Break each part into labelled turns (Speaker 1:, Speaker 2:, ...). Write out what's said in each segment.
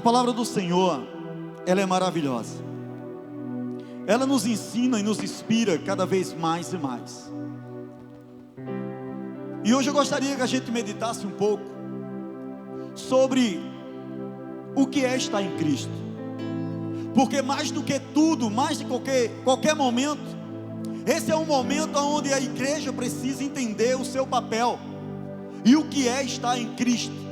Speaker 1: palavra do Senhor, ela é maravilhosa. Ela nos ensina e nos inspira cada vez mais e mais. E hoje eu gostaria que a gente meditasse um pouco sobre o que é estar em Cristo. Porque mais do que tudo, mais de qualquer momento, esse é um momento onde a igreja precisa entender o seu papel. E o que é estar em Cristo.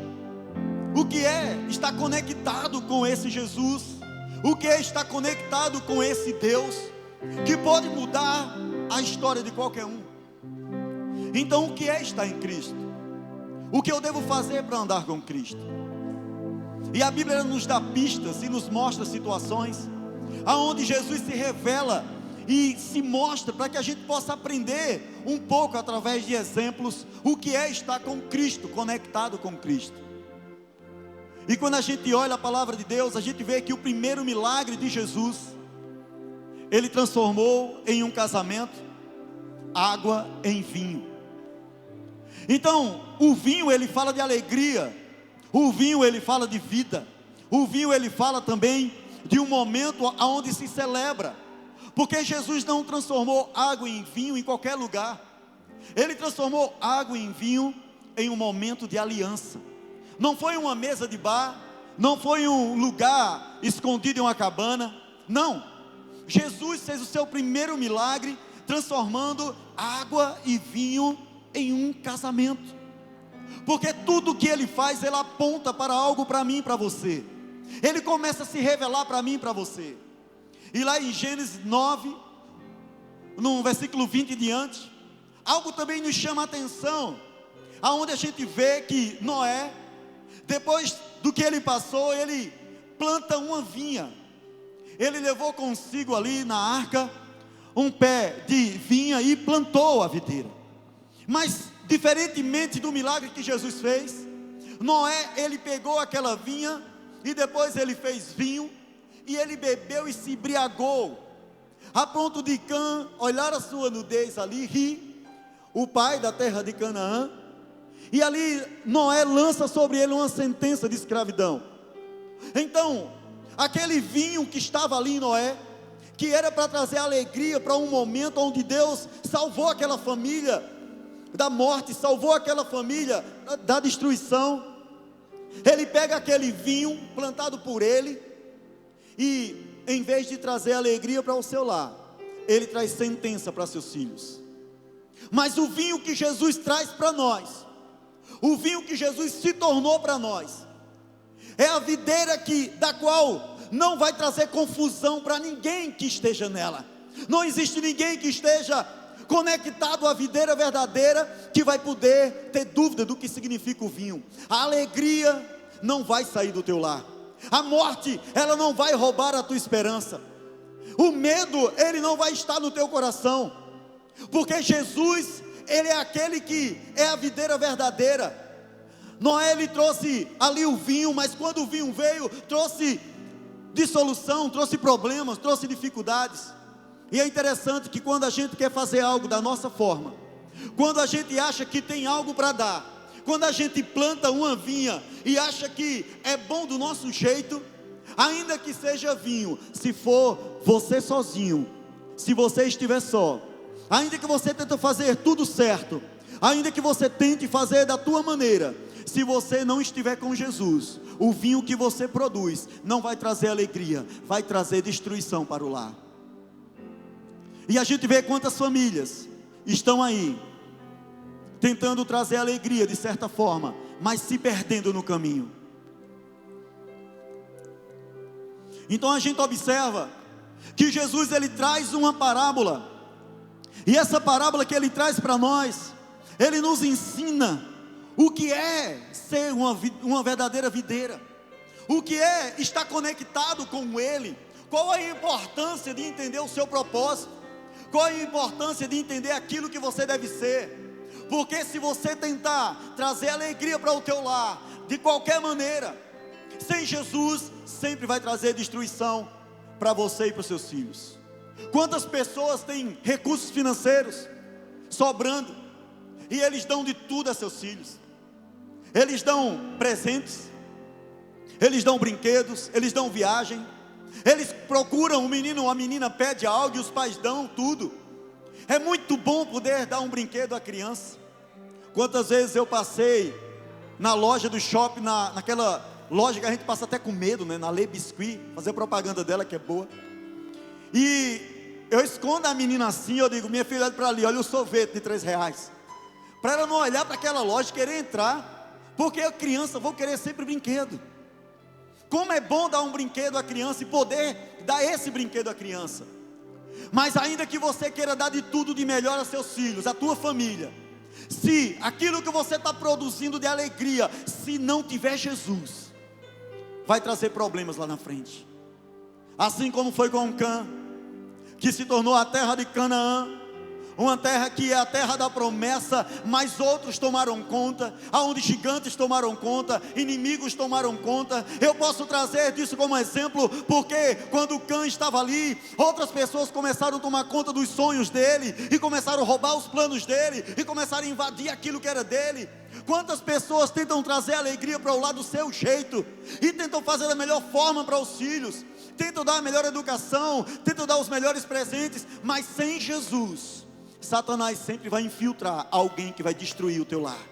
Speaker 1: O que é estar conectado com esse Jesus. O que é estar conectado com esse Deus, que pode mudar a história de qualquer um. Então, o que é estar em Cristo? O que eu devo fazer para andar com Cristo? E a Bíblia nos dá pistas e nos mostra situações aonde Jesus se revela e se mostra, para que a gente possa aprender um pouco através de exemplos o que é estar com Cristo, conectado com Cristo. E quando a gente olha a palavra de Deus, a gente vê que o primeiro milagre de Jesus, Ele transformou em um casamento água em vinho. Então, o vinho ele fala de alegria, o vinho ele fala de vida, o vinho ele fala também de um momento onde se celebra, porque Jesus não transformou água em vinho em qualquer lugar. Ele transformou água em vinho em um momento de aliança. Não foi uma mesa de bar, não foi um lugar escondido em uma cabana, não. Jesus fez o seu primeiro milagre transformando água e vinho em um casamento. Porque tudo que Ele faz, Ele aponta para algo para mim e para você. Ele começa a se revelar para mim e para você. E lá em Gênesis 9, no versículo 20 em diante, algo também nos chama a atenção, aonde a gente vê que Noé, depois do que ele passou, ele planta uma vinha. Ele levou consigo ali na arca um pé de vinha e plantou a videira. Mas diferentemente do milagre que Jesus fez, Noé, ele pegou aquela vinha e depois ele fez vinho e ele bebeu e se embriagou, a ponto de Cã olhar a sua nudez ali, rir, o pai da terra de Canaã. E ali Noé lança sobre ele uma sentença de escravidão. Então, aquele vinho que estava ali em Noé, que era para trazer alegria para um momento onde Deus salvou aquela família da morte, salvou aquela família da destruição. Ele pega aquele vinho plantado por ele e, em vez de trazer alegria para o seu lar, ele traz sentença para seus filhos. Mas o vinho que Jesus traz para nós, o vinho que Jesus se tornou para nós, é a videira da qual não vai trazer confusão para ninguém que esteja nela. Não existe ninguém que esteja conectado à videira verdadeira que vai poder ter dúvida do que significa o vinho. A alegria não vai sair do teu lar. A morte, ela não vai roubar a tua esperança. O medo, ele não vai estar no teu coração, porque Jesus, Ele é aquele que é a videira verdadeira. Noé, ele trouxe ali o vinho, mas quando o vinho veio, trouxe dissolução, trouxe problemas, trouxe dificuldades. E é interessante que quando a gente quer fazer algo da nossa forma, quando a gente acha que tem algo para dar, quando a gente planta uma vinha e acha que é bom do nosso jeito, ainda que seja vinho, se for você sozinho, se você estiver só, ainda que você tente fazer tudo certo, ainda que você tente fazer da tua maneira, se você não estiver com Jesus, o vinho que você produz não vai trazer alegria, vai trazer destruição para o lar. E a gente vê quantas famílias estão aí tentando trazer alegria de certa forma, mas se perdendo no caminho. Então a gente observa que Jesus, ele traz uma parábola, e essa parábola que ele traz para nós, ele nos ensina o que é ser uma verdadeira videira, o que é estar conectado com Ele, qual a importância de entender o seu propósito, qual a importância de entender aquilo que você deve ser, porque se você tentar trazer alegria para o teu lar, de qualquer maneira, sem Jesus, sempre vai trazer destruição para você e para os seus filhos. Quantas pessoas têm recursos financeiros sobrando, e eles dão de tudo a seus filhos, eles dão presentes, eles dão brinquedos, eles dão viagem, eles procuram, o menino ou a menina pede algo e os pais dão tudo. É muito bom poder dar um brinquedo à criança. Quantas vezes eu passei na loja do shopping, naquela loja que a gente passa até com medo, né? Na Le Biscuit, fazer propaganda dela que é boa. E eu escondo a menina assim, eu digo, minha filha, olha para ali, olha o sorvete de R$3. Para ela não olhar para aquela loja e querer entrar, porque a criança vai querer sempre brinquedo. Como é bom dar um brinquedo à criança e poder dar esse brinquedo à criança. Mas ainda que você queira dar de tudo de melhor a seus filhos, a tua família, se aquilo que você está produzindo de alegria, se não tiver Jesus, vai trazer problemas lá na frente. Assim como foi com Cã, que se tornou a terra de Canaã, uma terra que é a terra da promessa, mas outros tomaram conta, aonde gigantes tomaram conta, inimigos tomaram conta. Eu posso trazer disso como exemplo, porque quando Cã estava ali, outras pessoas começaram a tomar conta dos sonhos dele, e começaram a roubar os planos dele, e começaram a invadir aquilo que era dele. Quantas pessoas tentam trazer alegria para o lado do seu jeito, e tentam fazer da melhor forma para os filhos, tentam dar a melhor educação, tentam dar os melhores presentes, mas sem Jesus, Satanás sempre vai infiltrar alguém que vai destruir o teu lar.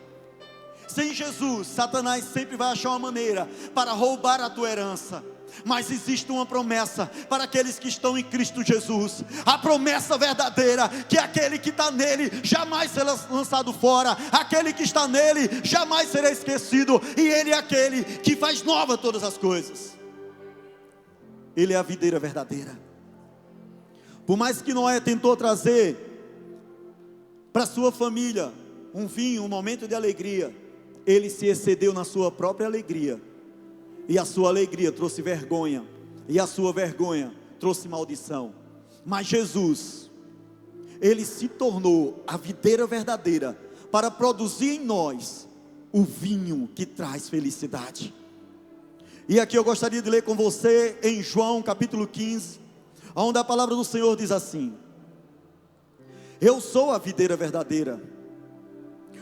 Speaker 1: Sem Jesus, Satanás sempre vai achar uma maneira para roubar a tua herança. Mas existe uma promessa para aqueles que estão em Cristo Jesus. A promessa verdadeira, que aquele que está nele jamais será lançado fora. Aquele que está nele jamais será esquecido. E ele é aquele que faz nova todas as coisas. Ele é a videira verdadeira. Por mais que Noé tentou trazer para sua família um vinho, um momento de alegria, ele se excedeu na sua própria alegria, e a sua alegria trouxe vergonha, e a sua vergonha trouxe maldição. Mas Jesus, ele se tornou a videira verdadeira, para produzir em nós o vinho que traz felicidade. E aqui eu gostaria de ler com você em João capítulo 15, onde a palavra do Senhor diz assim: eu sou a videira verdadeira,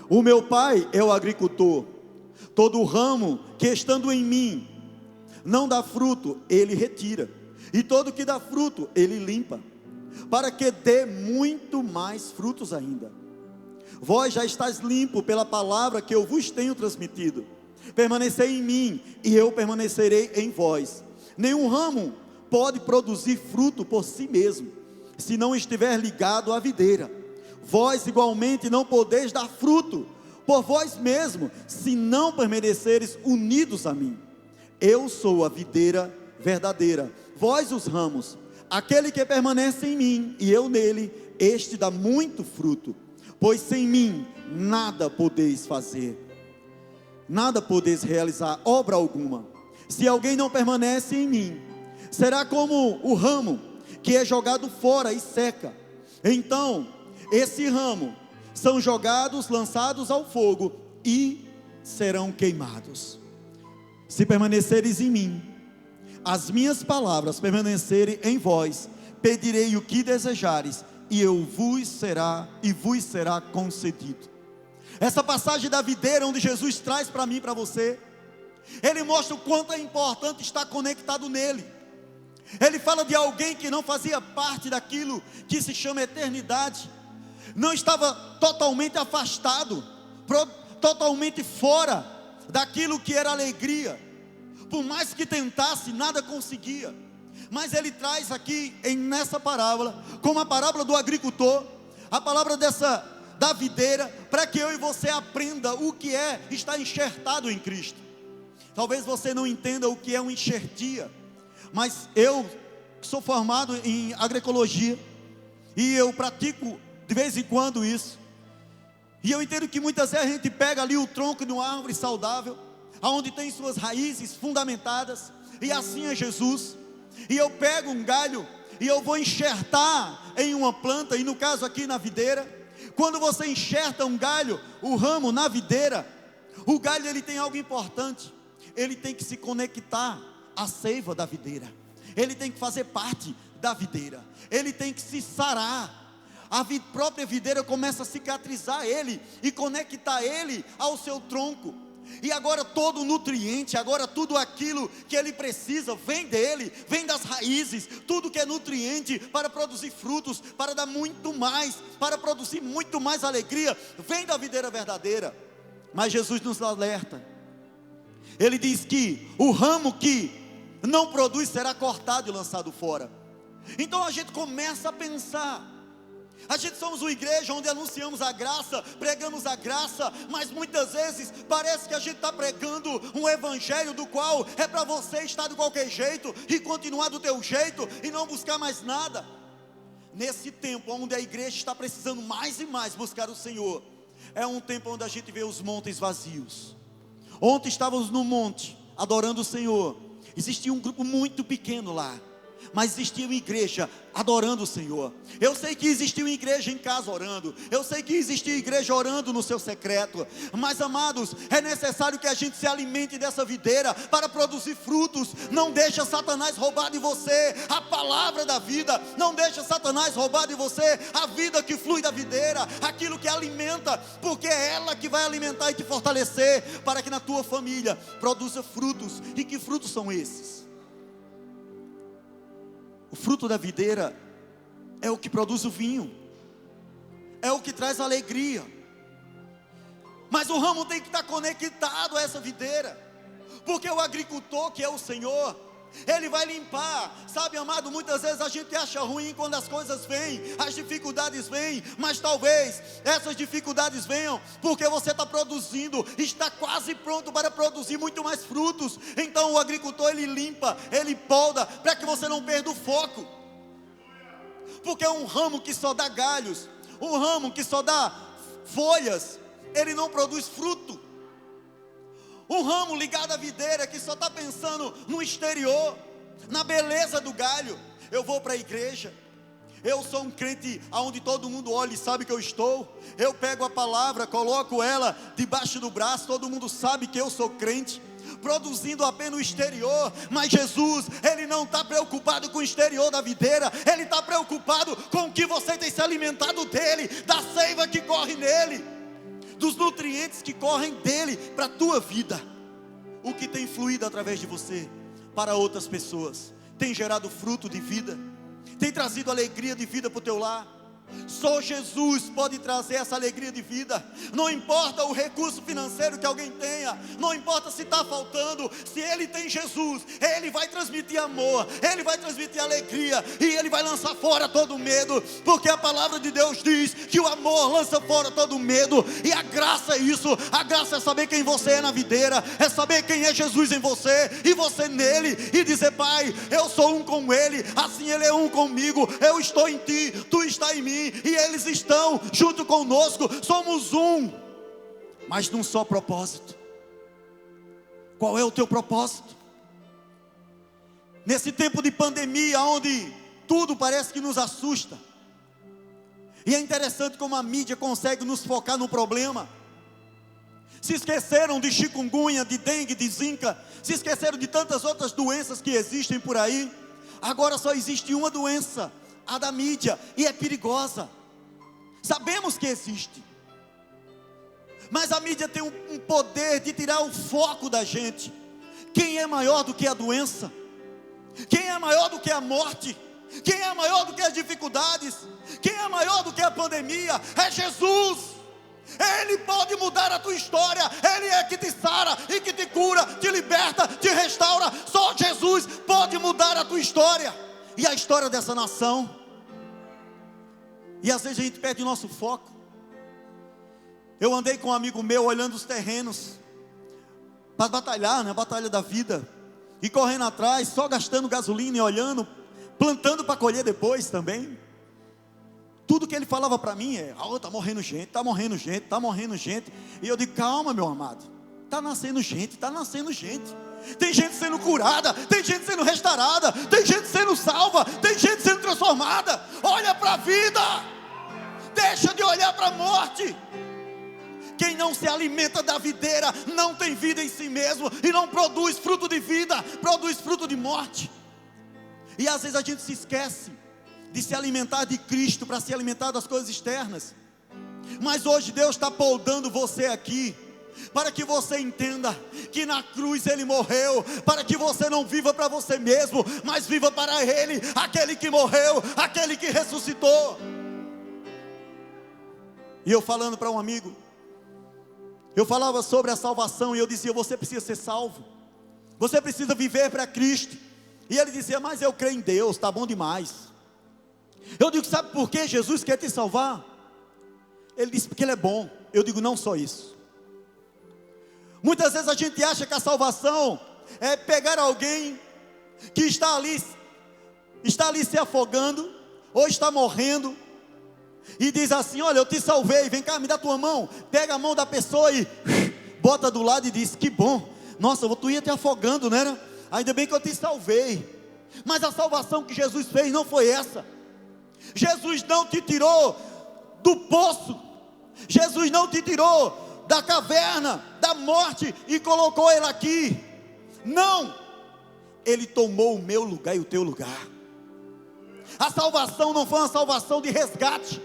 Speaker 1: o meu pai é o agricultor. Todo ramo que estando em mim não dá fruto, ele retira, e todo que dá fruto, ele limpa, para que dê muito mais frutos ainda. Vós já estáis limpo pela palavra que eu vos tenho transmitido. Permanecei em mim, e eu permanecerei em vós. Nenhum ramo pode produzir fruto por si mesmo, se não estiver ligado à videira. Vós igualmente não podeis dar fruto por vós mesmos, se não permaneceres unidos a mim. Eu sou a videira verdadeira, vós os ramos. Aquele que permanece em mim e eu nele, este dá muito fruto, pois sem mim nada podeis fazer, nada podeis realizar obra alguma. Se alguém não permanece em mim, será como o ramo que é jogado fora e seca. Então esse ramo são jogados, lançados ao fogo e serão queimados. Se permaneceres em mim, as minhas palavras permanecerem em vós, pedirei o que desejares, e vos será concedido. Essa passagem da videira, onde Jesus traz para mim e para você, ele mostra o quanto é importante estar conectado nele. Ele fala de alguém que não fazia parte daquilo que se chama eternidade, não estava totalmente afastado, totalmente fora daquilo que era alegria. Por mais que tentasse, nada conseguia. Mas ele traz aqui nessa parábola, como a parábola do agricultor, a palavra da videira, para que eu e você aprenda o que é estar enxertado em Cristo. Talvez você não entenda o que é uma enxertia, mas eu sou formado em agroecologia, e eu pratico de vez em quando isso, e eu entendo que muitas vezes a gente pega ali o tronco de uma árvore saudável, aonde tem suas raízes fundamentadas, e assim é Jesus, e eu pego um galho, e eu vou enxertar em uma planta, e no caso aqui na videira. Quando você enxerta um galho, o ramo na videira, o galho ele tem algo importante, ele tem que se conectar à seiva da videira, ele tem que fazer parte da videira, ele tem que se sarar. A própria videira começa a cicatrizar ele e conectar ele ao seu tronco. E agora todo nutriente, agora tudo aquilo que ele precisa vem dele, vem das raízes. Tudo que é nutriente para produzir frutos, para dar muito mais, para produzir muito mais alegria, vem da videira verdadeira. Mas Jesus nos alerta. Ele diz que o ramo que não produz será cortado e lançado fora. Então a gente começa a pensar. A gente somos uma igreja onde anunciamos a graça, pregamos a graça, mas muitas vezes parece que a gente está pregando um evangelho do qual é para você estar de qualquer jeito e continuar do teu jeito e não buscar mais nada. Nesse tempo onde a igreja está precisando mais e mais buscar o Senhor, é um tempo onde a gente vê os montes vazios. Ontem estávamos no monte adorando o Senhor. Existia um grupo muito pequeno lá, mas existia uma igreja adorando o Senhor. Eu sei que existiu uma igreja em casa orando, eu sei que existia igreja orando no seu secreto, mas amados, é necessário que a gente se alimente dessa videira para produzir frutos. Não deixa Satanás roubar de você a palavra da vida, não deixa Satanás roubar de você a vida que flui da videira, aquilo que alimenta, porque é ela que vai alimentar e te fortalecer, para que na tua família produza frutos. E que frutos são esses? O fruto da videira é o que produz o vinho, é o que traz alegria. Mas o ramo tem que estar conectado a essa videira, porque o agricultor, que é o Senhor, Ele vai limpar. Sabe, amado, muitas vezes a gente acha ruim quando as coisas vêm, as dificuldades vêm, mas talvez essas dificuldades venham porque você está produzindo, está quase pronto para produzir muito mais frutos. Então o agricultor, ele limpa, ele poda, para que você não perda o foco. Porque um ramo que só dá galhos, um ramo que só dá folhas, ele não produz fruto. Um ramo ligado à videira que só está pensando no exterior, na beleza do galho. Eu vou para a igreja, eu sou um crente onde todo mundo olha e sabe que eu estou. Eu pego a palavra, coloco ela debaixo do braço, todo mundo sabe que eu sou crente, produzindo apenas o exterior. Mas Jesus, Ele não está preocupado com o exterior da videira, Ele está preocupado com o que você tem se alimentado dele, da seiva que corre nele, dos nutrientes que correm dele para a tua vida. O que tem fluído através de você para outras pessoas tem gerado fruto de vida, tem trazido alegria de vida para o teu lar. Só Jesus pode trazer essa alegria de vida. Não importa o recurso financeiro que alguém tenha, não importa se está faltando, se ele tem Jesus, Ele vai transmitir amor, Ele vai transmitir alegria, e Ele vai lançar fora todo medo, porque a palavra de Deus diz que o amor lança fora todo medo. E a graça é isso, a graça é saber quem você é na videira, é saber quem é Jesus em você, e você nele, e dizer: Pai, eu sou um com Ele, assim Ele é um comigo, eu estou em Ti, Tu está em mim, e eles estão junto conosco, somos um, mas num só propósito. Qual é o teu propósito? Nesse tempo de pandemia, onde tudo parece que nos assusta, e é interessante como a mídia consegue nos focar no problema. Se esqueceram de chikungunya, de dengue, de zika, se esqueceram de tantas outras doenças que existem por aí. Agora só existe uma doença, a da mídia, e é perigosa. Sabemos que existe, mas a mídia tem um poder de tirar o foco da gente. Quem é maior do que a doença? Quem é maior do que a morte? Quem é maior do que as dificuldades? Quem é maior do que a pandemia? É Jesus. Ele pode mudar a tua história. Ele é que te sara e que te cura, te liberta, te restaura. Só Jesus pode mudar a tua história e a história dessa nação. E às vezes a gente perde o nosso foco. Eu andei com um amigo meu olhando os terrenos para batalhar, né? Batalha da vida, e correndo atrás, só gastando gasolina e olhando, plantando para colher depois também. Tudo que ele falava para mim é: está morrendo gente, está morrendo gente, está morrendo gente. E eu digo: calma, meu amado, está nascendo gente, está nascendo gente. Tem gente sendo curada, tem gente sendo restaurada, tem gente sendo salva, tem gente sendo transformada. Olha para a vida, deixa de olhar para a morte. Quem não se alimenta da videira não tem vida em si mesmo, e não produz fruto de vida, produz fruto de morte. E às vezes a gente se esquece de se alimentar de Cristo para se alimentar das coisas externas. Mas hoje Deus está podando você aqui para que você entenda que na cruz Ele morreu, para que você não viva para você mesmo, mas viva para Ele, aquele que morreu, aquele que ressuscitou. E eu falando para um amigo, eu falava sobre a salvação, e eu dizia: você precisa ser salvo, você precisa viver para Cristo. E ele dizia: mas eu creio em Deus, está bom demais. Eu digo: sabe por que Jesus quer te salvar? Ele disse: porque Ele é bom. Eu digo: não só isso. Muitas vezes a gente acha que a salvação é pegar alguém que está ali se afogando, ou está morrendo, e diz assim: olha, eu te salvei, vem cá, me dá tua mão. Pega a mão da pessoa e bota do lado e diz: que bom, nossa, tu ia te afogando, não era? Ainda bem que eu te salvei. Mas a salvação que Jesus fez não foi essa. Jesus não te tirou do poço, Jesus não te tirou da caverna, da morte, e colocou Ele aqui. Não, Ele tomou o meu lugar e o teu lugar. A salvação não foi uma salvação de resgate,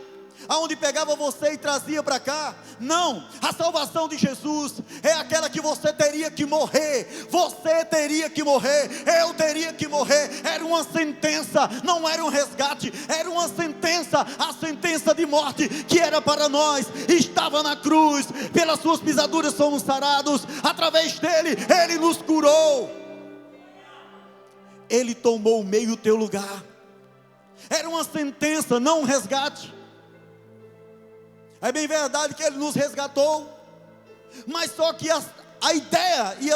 Speaker 1: aonde pegava você e trazia para cá. Não, a salvação de Jesus é aquela que você teria que morrer, você teria que morrer, eu teria que morrer. Era uma sentença, não era um resgate, era uma sentença, a sentença de morte que era para nós, estava na cruz. Pelas suas pisaduras somos sarados, através dele, ele nos curou. Ele tomou o meu e o teu lugar. Era uma sentença, não um resgate. É bem verdade que Ele nos resgatou, mas só que a ideia e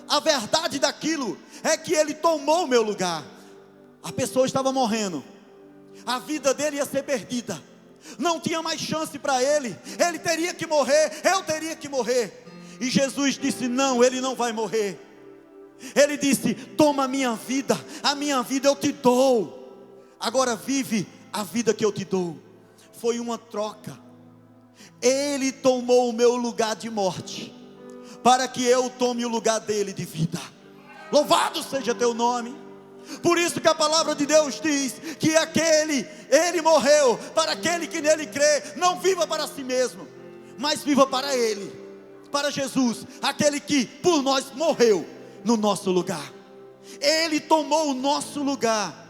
Speaker 1: a verdade daquilo é que Ele tomou o meu lugar. A pessoa estava morrendo, a vida dele ia ser perdida, não tinha mais chance para ele teria que morrer, eu teria que morrer. E Jesus disse: não, ele não vai morrer. Ele disse: toma a minha vida eu te dou, agora vive a vida que eu te dou. Foi uma troca. Ele tomou o meu lugar de morte, para que eu tome o lugar dele de vida. Louvado seja teu nome. Por isso que a palavra de Deus diz que ele morreu para aquele que nele crê, não viva para si mesmo, mas viva para ele, para Jesus, aquele que por nós morreu no nosso lugar. Ele tomou o nosso lugar.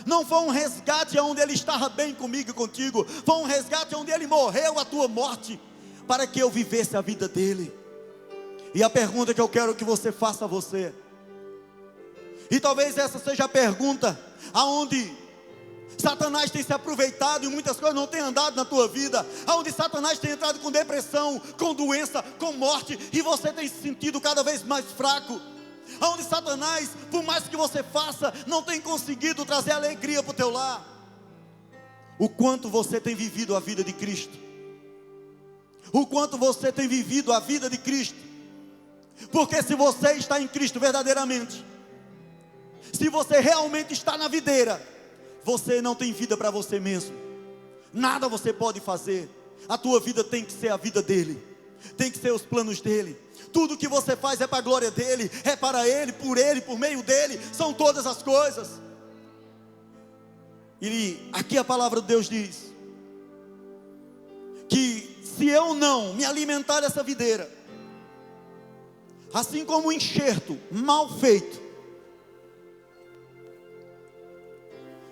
Speaker 1: Não foi um resgate onde Ele estava bem comigo e contigo, foi um resgate onde Ele morreu a tua morte, para que eu vivesse a vida dele. E a pergunta que eu quero que você faça a você, e talvez essa seja a pergunta aonde Satanás tem se aproveitado, e muitas coisas não têm andado na tua vida, aonde Satanás tem entrado com depressão, com doença, com morte, e você tem se sentido cada vez mais fraco, aonde Satanás, por mais que você faça, não tem conseguido trazer alegria para o teu lar. O quanto você tem vivido a vida de Cristo, o quanto você tem vivido a vida de Cristo, porque se você está em Cristo verdadeiramente, se você realmente está na videira, você não tem vida para você mesmo, nada você pode fazer. A tua vida tem que ser a vida dele, tem que ser os planos dele. Tudo que você faz é para a glória dele, é para ele, por meio dele, são todas as coisas. E aqui a palavra de Deus diz que se eu não me alimentar dessa videira, assim como um enxerto mal feito,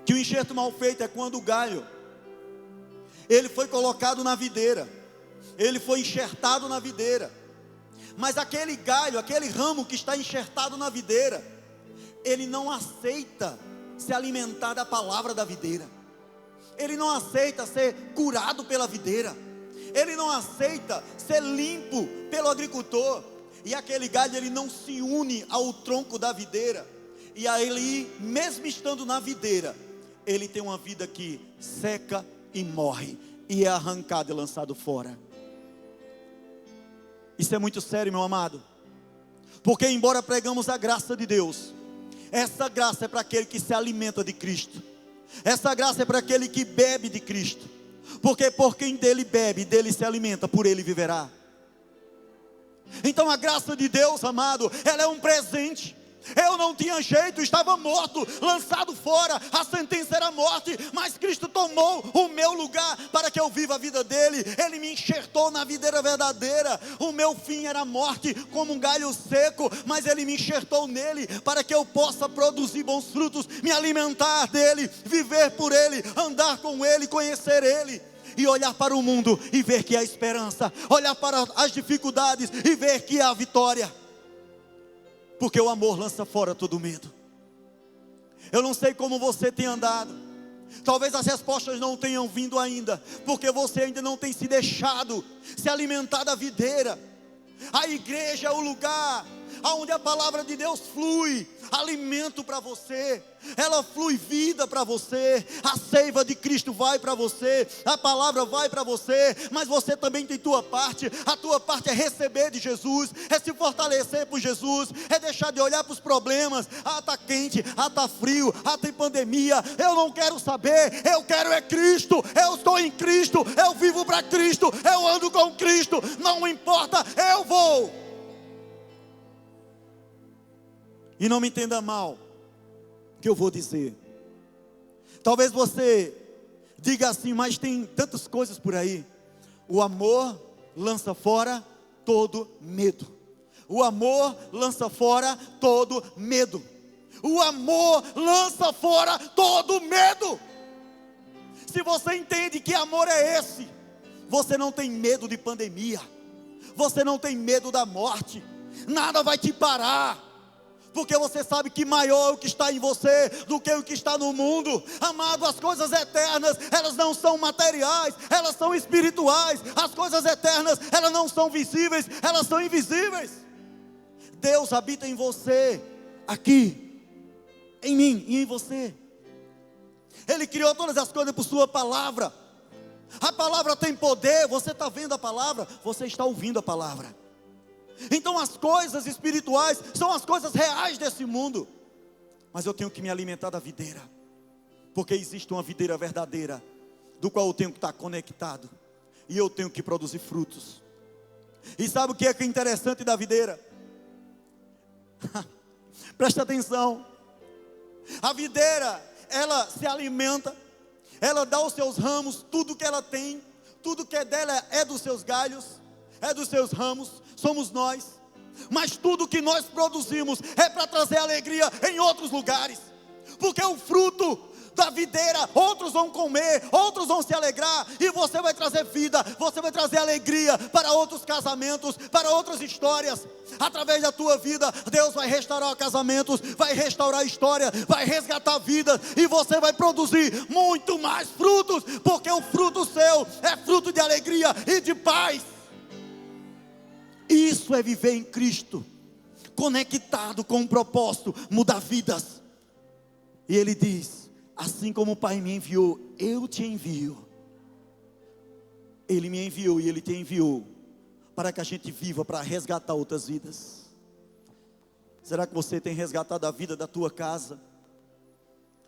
Speaker 1: que o enxerto mal feito é quando o galho, ele foi colocado na videira, ele foi enxertado na videira, mas aquele galho, aquele ramo que está enxertado na videira, ele não aceita se alimentar da palavra da videira, ele não aceita ser curado pela videira, ele não aceita ser limpo pelo agricultor, e aquele galho ele não se une ao tronco da videira, e aí mesmo estando na videira, ele tem uma vida que seca e morre, e é arrancado e lançado fora. Isso é muito sério, meu amado, porque embora pregamos a graça de Deus, essa graça é para aquele que se alimenta de Cristo, essa graça é para aquele que bebe de Cristo, porque por quem dele bebe, dele se alimenta, por ele viverá. Então a graça de Deus, amado, ela é um presente, Eu não tinha jeito, estava morto, lançado fora, a sentença era morte, mas Cristo tomou o meu lugar para que eu viva a vida dele. Ele me enxertou na videira verdadeira. O meu fim era morte, como um galho seco, mas ele me enxertou nele para que eu possa produzir bons frutos, me alimentar dele, viver por ele, andar com ele, conhecer ele. E olhar para o mundo e ver que há esperança, olhar para as dificuldades e ver que há vitória. Porque o amor lança fora todo medo. Eu não sei como você tem andado. Talvez as respostas não tenham vindo ainda, porque você ainda não tem se deixado se alimentar da videira. A igreja é o lugar onde a palavra de Deus flui alimento para você, ela flui vida para você, a seiva de Cristo vai para você, a palavra vai para você, mas você também tem tua parte. A tua parte é receber de Jesus, é se fortalecer por Jesus, é deixar de olhar para os problemas. Está quente, está frio, tem pandemia, eu não quero saber, eu quero é Cristo, eu estou em Cristo, eu vivo para Cristo, eu ando com Cristo, não importa, eu vou. E não me entenda mal o que eu vou dizer. Talvez você diga assim, mas tem tantas coisas por aí. O amor lança fora todo medo. O amor lança fora todo medo. O amor lança fora todo medo. Se você entende que amor é esse, você não tem medo de pandemia. Você não tem medo da morte. Nada vai te parar. Porque você sabe que maior é o que está em você do que o que está no mundo. Amado, as coisas eternas, elas não são materiais, elas são espirituais. As coisas eternas, elas não são visíveis, elas são invisíveis. Deus habita em você, aqui, em mim e em você. Ele criou todas as coisas por sua palavra. A palavra tem poder. Você está vendo a palavra, você está ouvindo a palavra. Então as coisas espirituais são as coisas reais desse mundo. Mas eu tenho que me alimentar da videira, porque existe uma videira verdadeira, do qual eu tenho que estar conectado, e eu tenho que produzir frutos. E sabe o que é interessante da videira? Presta atenção. A videira, ela se alimenta, ela dá os seus ramos, tudo que ela tem, tudo que é dela é dos seus galhos, é dos seus ramos, somos nós. Mas tudo que nós produzimos é para trazer alegria em outros lugares. Porque o fruto da videira, outros vão comer, outros vão se alegrar, e você vai trazer vida, você vai trazer alegria para outros casamentos, para outras histórias. Através da tua vida, Deus vai restaurar casamentos, vai restaurar história, vai resgatar vidas, e você vai produzir muito mais frutos, porque o fruto seu é fruto de alegria e de paz. Isso é viver em Cristo, conectado com um propósito, mudar vidas. E Ele diz, assim como o Pai me enviou, eu te envio. Ele me enviou e Ele te enviou, para que a gente viva, para resgatar outras vidas. Será que você tem resgatado a vida da tua casa?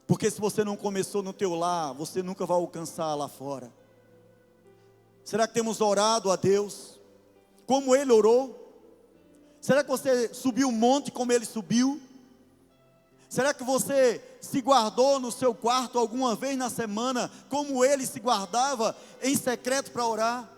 Speaker 1: Porque se você não começou no teu lar, você nunca vai alcançar lá fora. Será que temos orado a Deus como Ele orou? Será que você subiu o monte como Ele subiu? Será que você se guardou no seu quarto alguma vez na semana, como Ele se guardava em secreto para orar?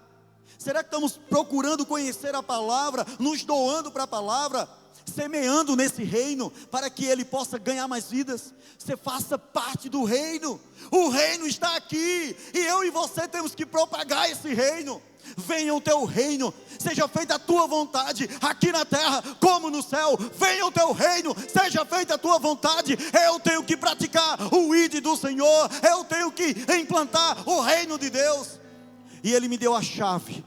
Speaker 1: Será que estamos procurando conhecer a palavra, nos doando para a palavra, semeando nesse reino, para que Ele possa ganhar mais vidas? Você faça parte do reino. O reino está aqui, e eu e você temos que propagar esse reino. Venha o teu reino, seja feita a tua vontade, aqui na terra como no céu. Venha o teu reino, seja feita a tua vontade. Eu tenho que praticar o ID do Senhor, eu tenho que implantar o reino de Deus. E Ele me deu a chave.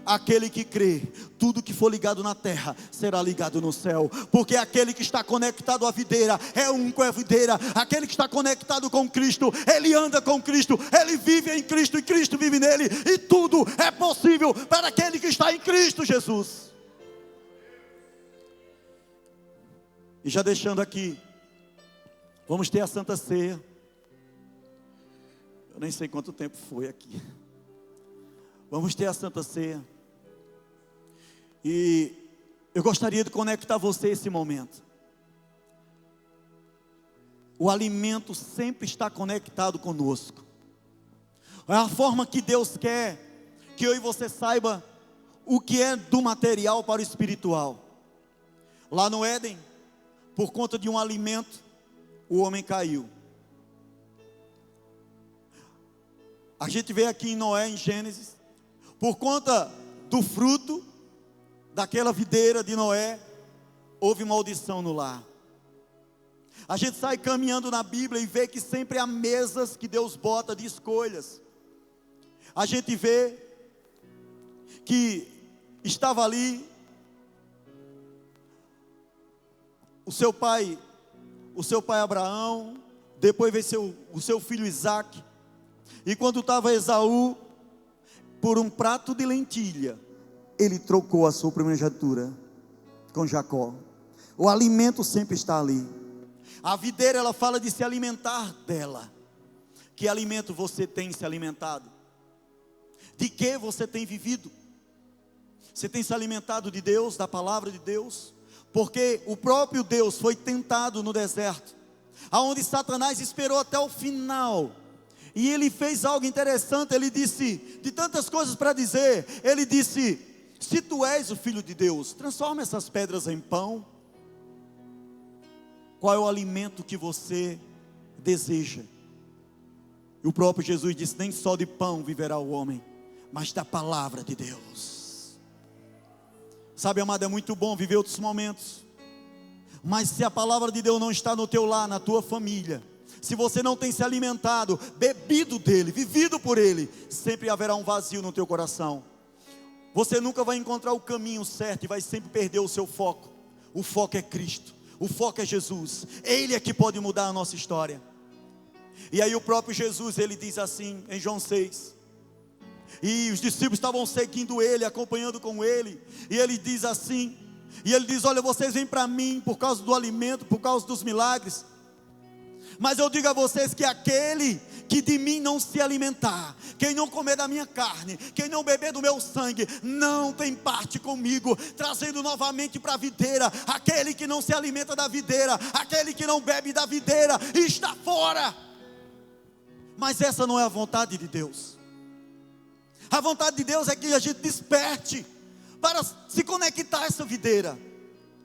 Speaker 1: Aquele que crê, tudo que for ligado na terra será ligado no céu. Porque aquele que está conectado à videira é um com a videira. Aquele que está conectado com Cristo, ele anda com Cristo, ele vive em Cristo e Cristo vive nele. E tudo é possível para aquele que está em Cristo Jesus. E já deixando aqui, vamos ter a Santa Ceia. Eu nem sei quanto tempo foi aqui. Vamos ter a Santa Ceia. E eu gostaria de conectar você a esse momento. o alimento sempre está conectado conosco. É a forma que Deus quer que eu e você saiba o que é do material para o espiritual. Lá no Éden, por conta de um alimento, o homem caiu. A gente vê aqui em Noé, em Gênesis, por conta do fruto daquela videira de Noé, houve maldição no lar. A gente sai caminhando na Bíblia e vê que sempre há mesas que Deus bota de escolhas. A gente vê que estava ali o seu pai Abraão, depois veio o seu filho Isaac, e quando estava Esaú, por um prato de lentilha, ele trocou a sua primogenitura com Jacó. O alimento sempre está ali. A videira, ela fala de se alimentar dela. Que alimento você tem se alimentado? De que você tem vivido? Você tem se alimentado de Deus, da palavra de Deus? Porque o próprio Deus foi tentado no deserto, aonde Satanás esperou até o final, e ele fez algo interessante. Ele disse, de tantas coisas para dizer, ele disse: se tu és o Filho de Deus, transforma essas pedras em pão. Qual é o alimento que você deseja? E o próprio Jesus disse: nem só de pão viverá o homem, mas da palavra de Deus. Sabe, amado, é muito bom viver outros momentos, mas se a palavra de Deus não está no teu lar, na tua família, se você não tem se alimentado, bebido dele, vivido por ele, sempre haverá um vazio no teu coração. Você nunca vai encontrar o caminho certo e vai sempre perder o seu foco. O foco é Cristo, o foco é Jesus. Ele é que pode mudar a nossa história. E aí o próprio Jesus, ele diz assim em João 6, e os discípulos estavam seguindo ele, acompanhando com ele, e ele diz assim, e ele diz: olha, vocês vêm para mim por causa do alimento, por causa dos milagres, mas eu digo a vocês que aquele que de mim não se alimentar, quem não comer da minha carne, quem não beber do meu sangue, não tem parte comigo. Trazendo novamente para a videira, aquele que não se alimenta da videira, aquele que não bebe da videira, está fora. Mas essa não é a vontade de Deus. A vontade de Deus é que a gente desperte para se conectar a essa videira,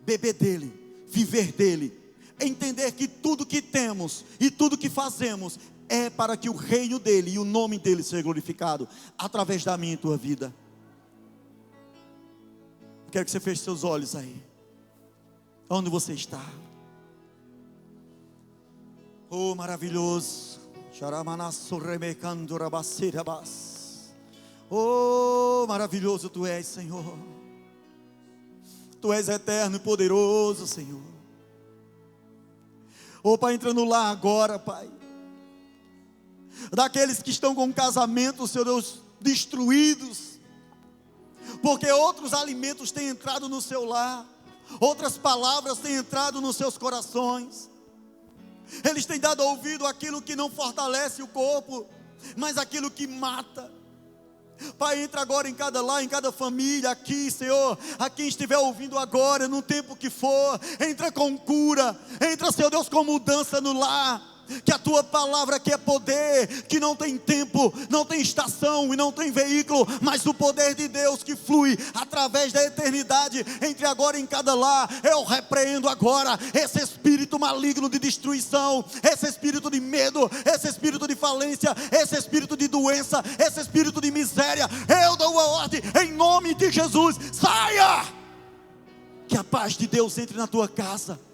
Speaker 1: beber dele, viver dele, entender que tudo que temos e tudo que fazemos é para que o reino dele e o nome dele seja glorificado através da minha e tua vida. Quero que você feche seus olhos aí, onde você está. Oh, maravilhoso. Oh, maravilhoso tu és, Senhor. Tu és eterno e poderoso, Senhor. Oh, Pai, entra no lar agora, Pai, daqueles que estão com casamento, Senhor Deus, destruídos, porque outros alimentos têm entrado no seu lar, outras palavras têm entrado nos seus corações. Eles têm dado ouvido àquilo que não fortalece o corpo, mas aquilo que mata. Pai, entra agora em cada lar, em cada família aqui, Senhor, a quem estiver ouvindo agora, no tempo que for, entra com cura, entra, Senhor Deus, com mudança no lar. Que a tua palavra que é poder, que não tem tempo, não tem estação e não tem veículo, mas o poder de Deus que flui através da eternidade, entre agora em cada lar. Eu repreendo agora esse espírito maligno de destruição, esse espírito de medo, esse espírito de falência, esse espírito de doença, esse espírito de miséria. Eu dou a ordem em nome de Jesus: saia! Que a paz de Deus entre na tua casa.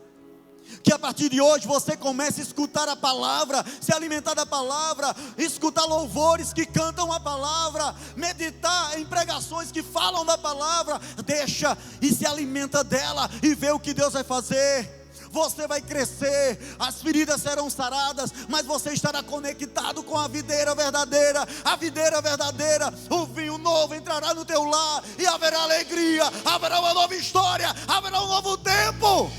Speaker 1: Que a partir de hoje você comece a escutar a palavra, se alimentar da palavra, escutar louvores que cantam a palavra, meditar em pregações que falam da palavra. Deixa e se alimenta dela e vê o que Deus vai fazer. Você vai crescer, as feridas serão saradas, mas você estará conectado com a videira verdadeira. A videira verdadeira, o vinho novo entrará no teu lar e haverá alegria, haverá uma nova história, haverá um novo tempo.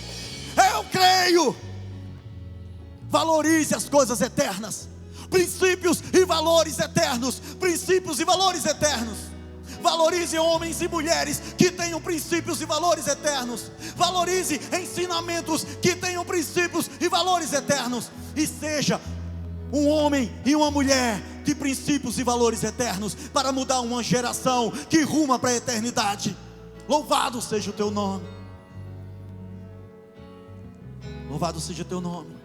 Speaker 1: Eu creio. Valorize as coisas eternas, princípios e valores eternos, princípios e valores eternos. Valorize homens e mulheres que tenham princípios e valores eternos. Valorize ensinamentos que tenham princípios e valores eternos. E seja um homem e uma mulher de princípios e valores eternos, para mudar uma geração que ruma para a eternidade. Louvado seja o teu nome. Louvado seja o teu nome.